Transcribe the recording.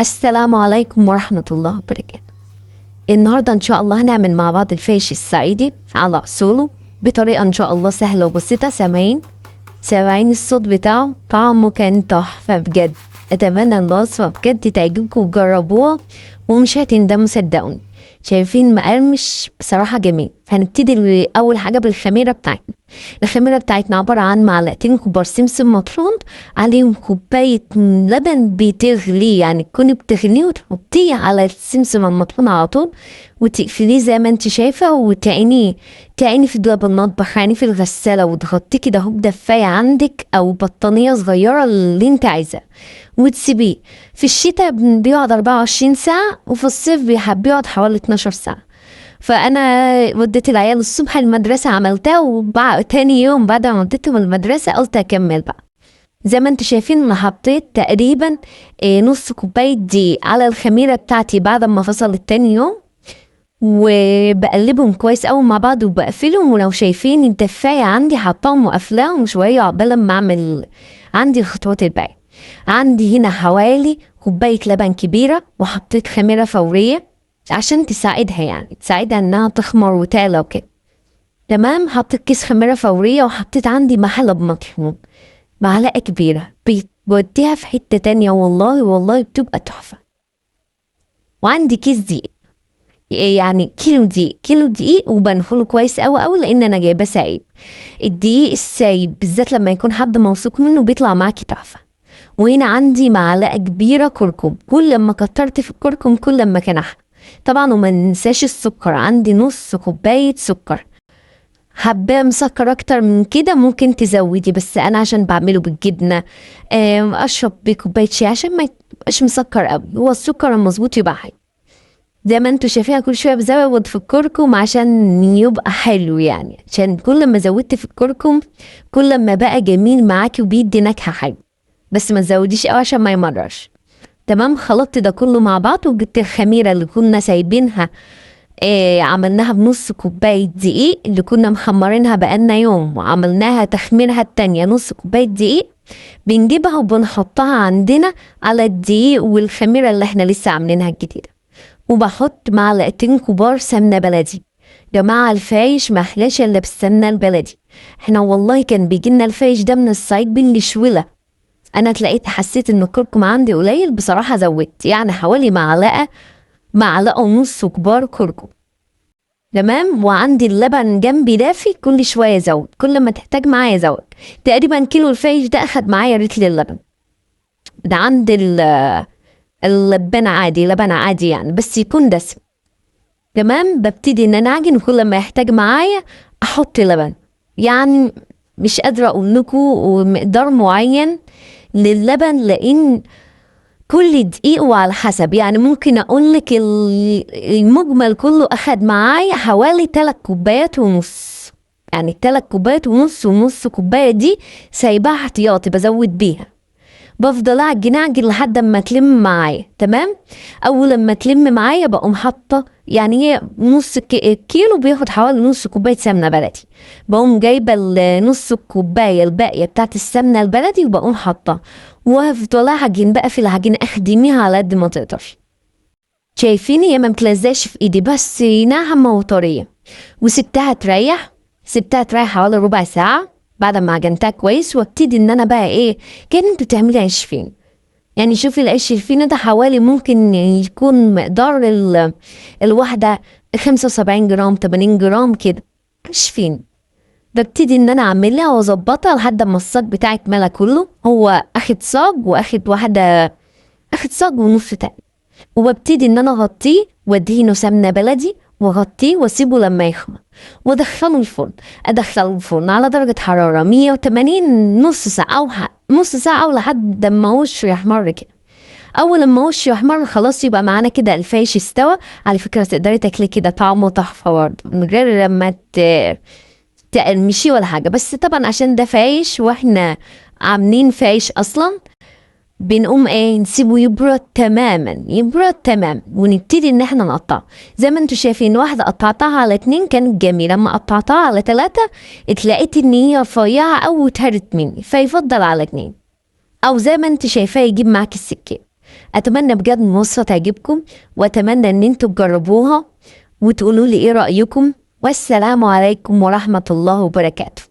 السلام عليكم ورحمة الله وبركاته. النهاردة إن شاء الله هنعمل مع بعض الفيش الصعيدي على أصوله بطريقة إن شاء الله سهلة وبسيطة. سامعين الصوت بتاعه؟ طعمه كان تحفة بجد. أتمنى الوصفة بجد تعجبكم وجربوها ومش هتندموا صدقوني. شايفين مقرمش بصراحة جميل. هنبتدي أول حاجة بالخميرة بتاعتنا. الخميرة بتاعتنا عبارة عن معلقتين كبار سمسم مطحون، عليهم كوباية لبن بتغلي، يعني تكوني بتغليه وتحطيه على السمسم المطحون على طول وتقفليه زي ما انت شايفة، وتعينيه في دولاب المطبخ، يعني في الغسالة، وتغطيه كده هو بدفاية عندك أو بطانية صغيرة اللي انت عايزاه، وتسيبيه. في الشتاء بيقعد 24 ساعة، وفي الصيف بيقعد حوالي 12 ساعة. فأنا وديت العيال الصبح المدرسة عملتها، وبعد تاني يوم بعد ما وديتهم المدرسة قلت أكمل بقى. زي ما انتوا شايفين انا حطيت تقريبا نص كوباية دقيق على الخميرة بتاعتي بعد ما فصلت تاني يوم، وبقلبهم كويس قوي مع بعض وبقفلهم. ولو شايفين الدفاية عندي حطاهم وقفلاهم شوية عقبال ما اعمل عندي الخطوات الباقية. عندي هنا حوالي كوباية لبن كبيرة، وحطيت خميرة فورية عشان تساعدها، يعني تساعدها انها تخمر وتعلى وكده. تمام. حطيت كيس خميرة فورية، وحطيت عندي محلب مطحون معلقة كبيرة، بوديها في حتة تانية. والله بتبقى تحفة. وعندي كيس دقيق، يعني كيلو دقيق وبنخله كويس قوي لان انا جايباه سايب. الدقيق السايب بالذات لما يكون حد موثوق منه بيطلع معاكي تحفة. وهنا عندي معلقة كبيرة كركم، كل ما كترت في الكركم كل ما كان احلى. طبعا وما ننساش السكر، عندي نص كوباية سكر. حابة مسكر اكتر من كده ممكن تزودي، بس انا عشان بعمله بالجبنة اشرب بكوباية شاي عشان ما يبقاش مسكر قوي. هو السكر المظبوط يبقى حلو. زي ما انتوا شايفينها كل شوية بزود في الكركم عشان يبقى حلو، يعني عشان كل ما زودت في الكركم كل ما بقى جميل معاكي وبيدي نكهة حلو. بس ما تزوديش قوي عشان ما يمررش. تمام. خلطت ده كله مع بعض، وجبت الخميرة اللي كنا سايبينها عملناها بنص كوباية دقيق اللي كنا محمرينها بقالنا يوم، وعملناها تخميرها التانية نص كوباية دقيق. بنجيبها وبنحطها عندنا على الدقيق والخميرة اللي احنا لسه عاملينها الجديدة. وبحط معلقتين كبار سمنة بلدي. جماعة الفايش محلاش الا بالسمنة البلدي. احنا والله كان بيجيلنا الفايش ده من الصعيد بالشولة. انا حسيت ان الكركم عندي قليل بصراحة، زودت يعني حوالي معلقة ونص كبار كركم. تمام. وعندي اللبن جنبي دافي، كل شوية زود، كل ما تحتاج معايا زود. تقريبا كيلو الفايش ده اخد معايا رتل اللبن ده. عند اللبن عادي، لبن عادي يعني، بس يكون دسم. تمام. ببتدي ان انا اعجن، وكل ما يحتاج معايا احط لبن. يعني مش قادرة اقول لكم ومقدار معين للبن، لان كل دقيق وعلى حسب. يعني ممكن اقول لك المجمل كله اخد معايا حوالي 3 كوبايات ونص. يعني 3 كوبايات ونص، ونص كوباية دي سايباها احتياطي بزود بيها. بفضل اعجن لحد ما تلم معايا. تمام. اول لما تلم معايا بقوم حاطه، يعني هي نص كيلو بياخد حوالي نص كوبايه سمنه بلدي. بقوم جايبه نص الكوبايه الباقيه بتاعت السمنه البلدي وبقوم حاطه، وافضل اعجن بقى في العجينه، اخدميها على قد ما تقدر. شايفيني هي ما بتلزقش في ايدي، بس ناعمه وطريه. وسبتها تريح حوالي ربع ساعه بعد ما عجنتها كويس. وابتدي ان انا بقى كان انتوا تعملي عيش فين. يعني شوفي العيش الفين ده حوالي ممكن يكون مقدار الواحدة 75 جرام 80 جرام كده عيش فين. ببتدي ان انا اعملها واظبطها لحد ما الصاج بتاعي اتملى كله. هو اخد صاج اخد صاج ونص تاني. وببتدي ان انا اغطيه وادهنه سمنه بلدي، واغطيه واسيبه لما يخمر، وادخله الفرن على درجه حراره 180 نص ساعه او لحد ما وشه يحمر كده. اول لما وشه يحمر خلاص يبقى معانا كده الفايش استوى. على فكره تقدري تاكلي كده طعمه تحفه برضه من غير لما تقرمشي ولا حاجه. بس طبعا عشان ده فايش واحنا عاملين فايش اصلا، بنقوم نسيبه يبرد تماما ونبتدي ان احنا نقطع. زي ما انتوا شايفين، واحدة قطعتها على 2 كانت جميلة، لما قطعتها على 3 اتلاقيت ان هي رفيعة او اتهرت مني، فيفضل على 2. او زي ما انت شايفاه يجيب معاك السكين. أتمنى بجد الوصفة تعجبكم، وأتمنى إن انتوا تجربوها وتقولوا لي إيه رأيكم. والسلام عليكم ورحمة الله وبركاته.